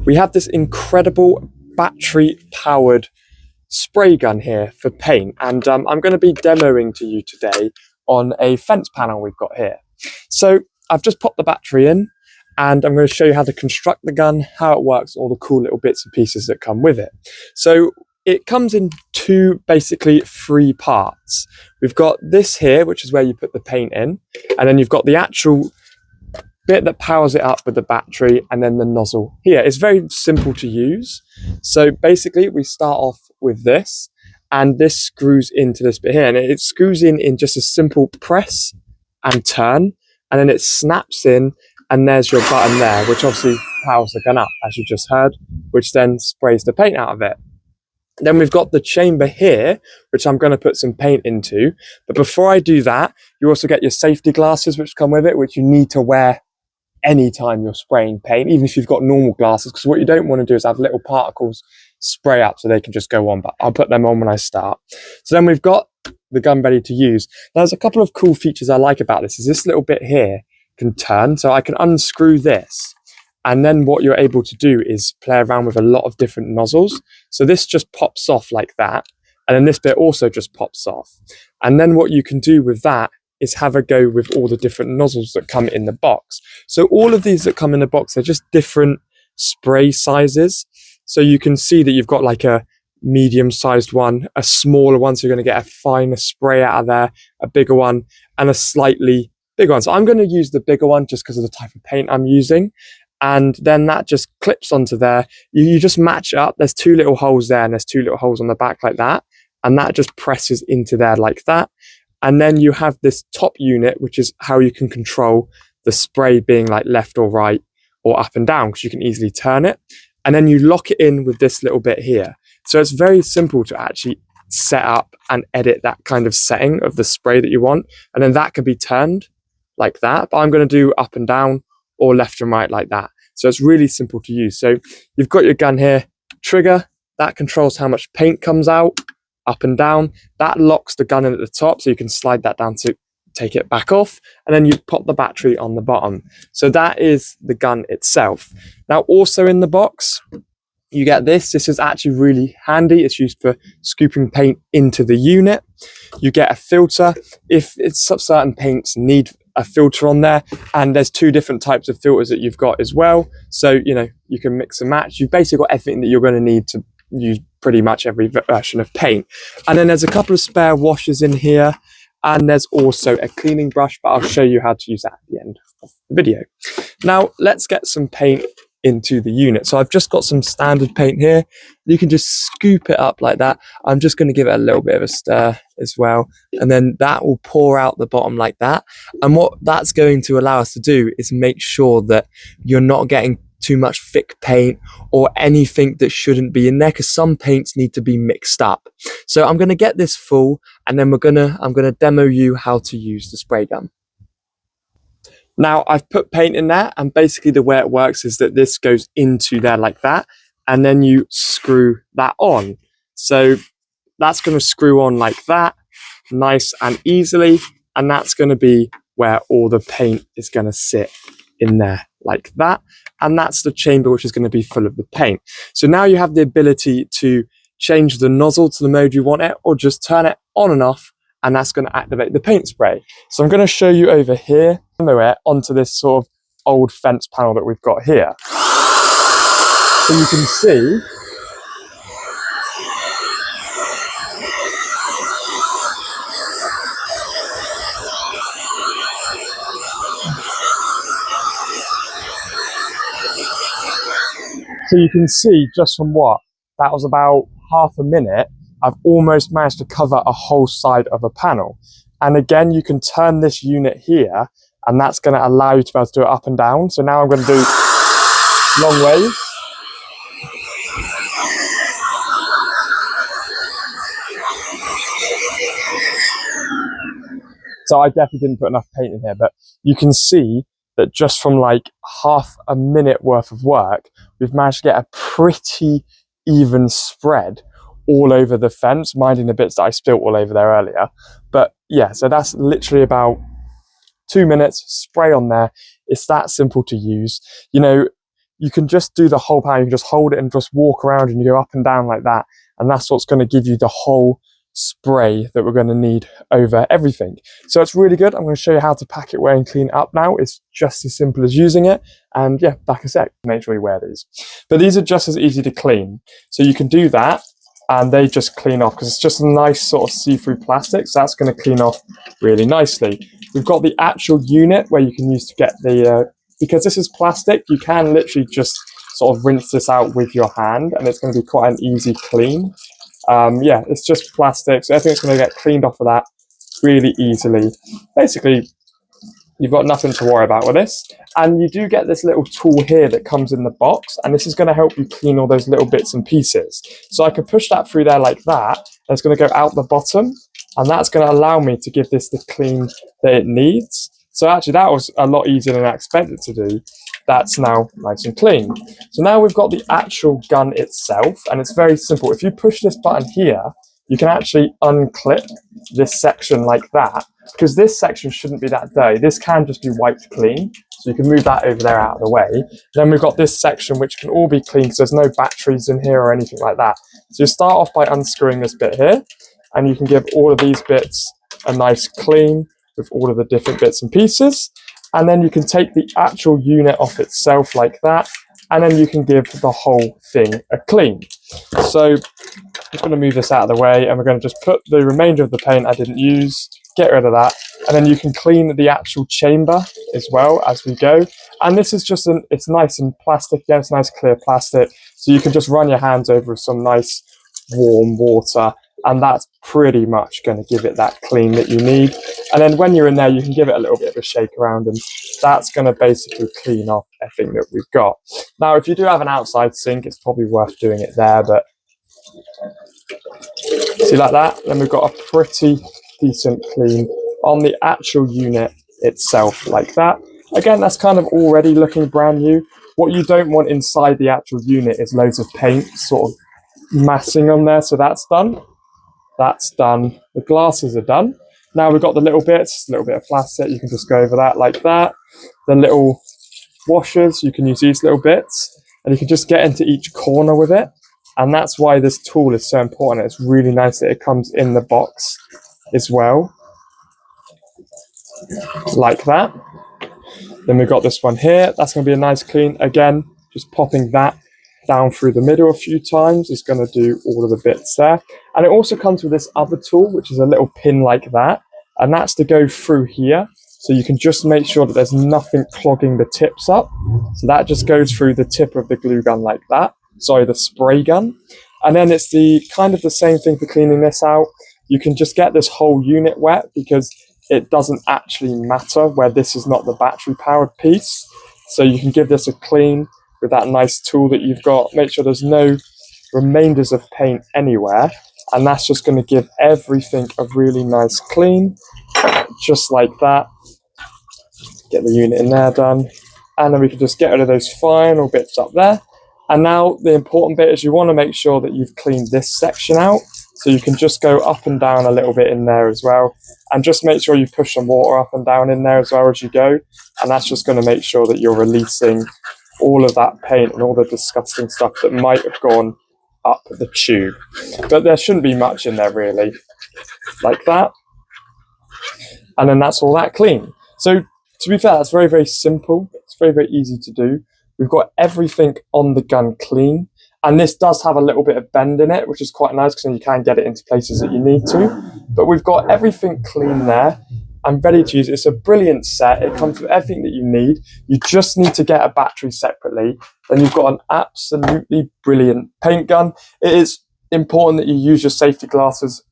we have this incredible battery-powered spray gun here for paint, and I'm going to be demoing to you today on a fence panel we've got here. So I've just popped the battery in, and I'm going to show you how to construct the gun, how it works, all the cool little bits and pieces that come with it. So it comes in basically three parts. We've got this here, which is where you put the paint in, and then you've got the actual bit that powers it up with the battery, and then the nozzle here. It's very simple to use. So basically we start off with this, and this screws into this bit here, and it screws in just a simple press and turn, and then it snaps in, and there's your button there, which obviously powers the gun up, as you just heard, which then sprays the paint out of it. Then we've got the chamber here, which I'm going to put some paint into. But before I do that, you also get your safety glasses, which come with it, which you need to wear anytime you're spraying paint, even if you've got normal glasses, because what you don't want to do is have little particles spray up so they can just go on, but I'll put them on when I start. So then we've got the gun ready to use. Now, there's a couple of cool features I like about this. Is this little bit here can turn, so I can unscrew this, and then what you're able to do is play around with a lot of different nozzles. So this just pops off like that, and then this bit also just pops off. And then what you can do with that is have a go with all the different nozzles that come in the box. So all of these that come in the box, they're just different spray sizes. So you can see that you've got like a medium-sized one, a smaller one, so you're going to get a finer spray out of there, a bigger one, and a slightly bigger one. So I'm going to use the bigger one just because of the type of paint I'm using. And then that just clips onto there. You just match it up. There's two little holes there, and there's two little holes on the back like that. And that just presses into there like that. And then you have this top unit, which is how you can control the spray being like left or right or up and down, because you can easily turn it. And then you lock it in with this little bit here. So it's very simple to actually set up and edit that kind of setting of the spray that you want. And then that can be turned like that. But I'm going to do up and down or left and right like that. So it's really simple to use. So you've got your gun here, trigger, that controls how much paint comes out, up and down. That locks the gun in at the top, so you can slide that down to take it back off, and then you pop the battery on the bottom. So that is the gun itself. Now, also in the box, you get this. This is actually really handy. It's used for scooping paint into the unit. You get a filter. If it's certain paints need a filter on there, and there's two different types of filters that you've got as well. So, you know, you can mix and match. You've basically got everything that you're going to need to use pretty much every version of paint. And then there's a couple of spare washers in here, and there's also a cleaning brush, but I'll show you how to use that at the end of the video. Now let's get some paint into the unit. So I've just got some standard paint here. You can just scoop it up like that. I'm just going to give it a little bit of a stir as well, and then that will pour out the bottom like that. And what that's going to allow us to do is make sure that you're not getting too much thick paint or anything that shouldn't be in there, because some paints need to be mixed up. So I'm going to get this full, and then I'm going to demo you how to use the spray gun. Now I've put paint in there, and basically the way it works is that this goes into there like that, and then you screw that on. So that's going to screw on like that, nice and easily, and that's going to be where all the paint is going to sit in there like that. And that's the chamber, which is going to be full of the paint. So now you have the ability to change the nozzle to the mode you want it, or just turn it on and off, and that's going to activate the paint spray. So I'm going to show you over here, onto this sort of old fence panel that we've got here. So you can see just from what, that was about half a minute, I've almost managed to cover a whole side of a panel. And again, you can turn this unit here, and that's going to allow you to be able to do it up and down. So now I'm going to do long waves. So I definitely didn't put enough paint in here, but you can see that just from like half a minute worth of work, we've managed to get a pretty even spread all over the fence, minding the bits that I spilt all over there earlier. But yeah, so that's literally about 2 minutes, spray on there. It's that simple to use. You know, you can just do the whole power. You can just hold it and just walk around and you go up and down like that. And that's what's going to give you the whole spray that we're going to need over everything. So it's really good. I'm going to show you how to pack it away and clean it up now. It's just as simple as using it. And yeah, back a sec, make sure you wear these. But these are just as easy to clean. So you can do that and they just clean off because it's just a nice sort of see-through plastic. So that's going to clean off really nicely. We've got the actual unit where you can use to get the, because this is plastic, you can literally just sort of rinse this out with your hand and it's going to be quite an easy clean. Yeah, it's just plastic, so everything's going to get cleaned off of that really easily. Basically, you've got nothing to worry about with this. And you do get this little tool here that comes in the box, and this is going to help you clean all those little bits and pieces. So I can push that through there like that, and it's going to go out the bottom, and that's going to allow me to give this the clean that it needs. So actually that was a lot easier than I expected to do. That's now nice and clean. So now we've got the actual gun itself, and it's very simple. If you push this button here, you can actually unclip this section like that, because this section shouldn't be that dirty. This can just be wiped clean. So you can move that over there out of the way. Then we've got this section which can all be clean because there's no batteries in here or anything like that. So you start off by unscrewing this bit here, and you can give all of these bits a nice clean with all of the different bits and pieces. And then you can take the actual unit off itself like that, and then you can give the whole thing a clean. So I'm just going to move this out of the way, and we're going to just put the remainder of the paint I didn't use, get rid of that, and then you can clean the actual chamber as well as we go. And this is just, it's nice and plastic, yeah, it's nice clear plastic, so you can just run your hands over with some nice warm water, and that's pretty much going to give it that clean that you need. And then when you're in there, you can give it a little bit of a shake around, and that's going to basically clean off everything that we've got. Now, if you do have an outside sink, it's probably worth doing it there, but see like that? Then we've got a pretty decent clean on the actual unit itself like that. Again, that's kind of already looking brand new. What you don't want inside the actual unit is loads of paint sort of massing on there. So that's done. That's done. The glasses are done. Now we've got the little bits, a little bit of plastic. You can just go over that like that. The little washers, you can use these little bits, and you can just get into each corner with it. And that's why this tool is so important. It's really nice that it comes in the box as well, like that. Then we've got this one here. That's going to be a nice clean. Again, just popping that down through the middle a few times is going to do all of the bits there. And it also comes with this other tool, which is a little pin like that, and that's to go through here, so you can just make sure that there's nothing clogging the tips up. So that just goes through the tip of the glue gun like that, sorry, the spray gun. And then it's the kind of the same thing for cleaning this out. You can just get this whole unit wet, because it doesn't actually matter where this is not the battery powered piece. So you can give this a clean with that nice tool that you've got. Make sure there's no remainders of paint anywhere, and that's just going to give everything a really nice clean, just like that. Get the unit in there done, and then we can just get rid of those final bits up there. And now the important bit is you want to make sure that you've cleaned this section out, so you can just go up and down a little bit in there as well, and just make sure you push some water up and down in there as well as you go, and that's just going to make sure that you're releasing all of that paint and all the disgusting stuff that might have gone up the tube. But there shouldn't be much in there really, like that. And then that's all that clean. So to be fair, that's very, very simple. It's very, very easy to do. We've got everything on the gun clean. And this does have a little bit of bend in it, which is quite nice because then you can get it into places that you need to. But we've got everything clean there. I'm ready to use it. It's a brilliant set. It comes with everything that you need. You just need to get a battery separately. Then you've got an absolutely brilliant paint gun. It is important that you use your safety glasses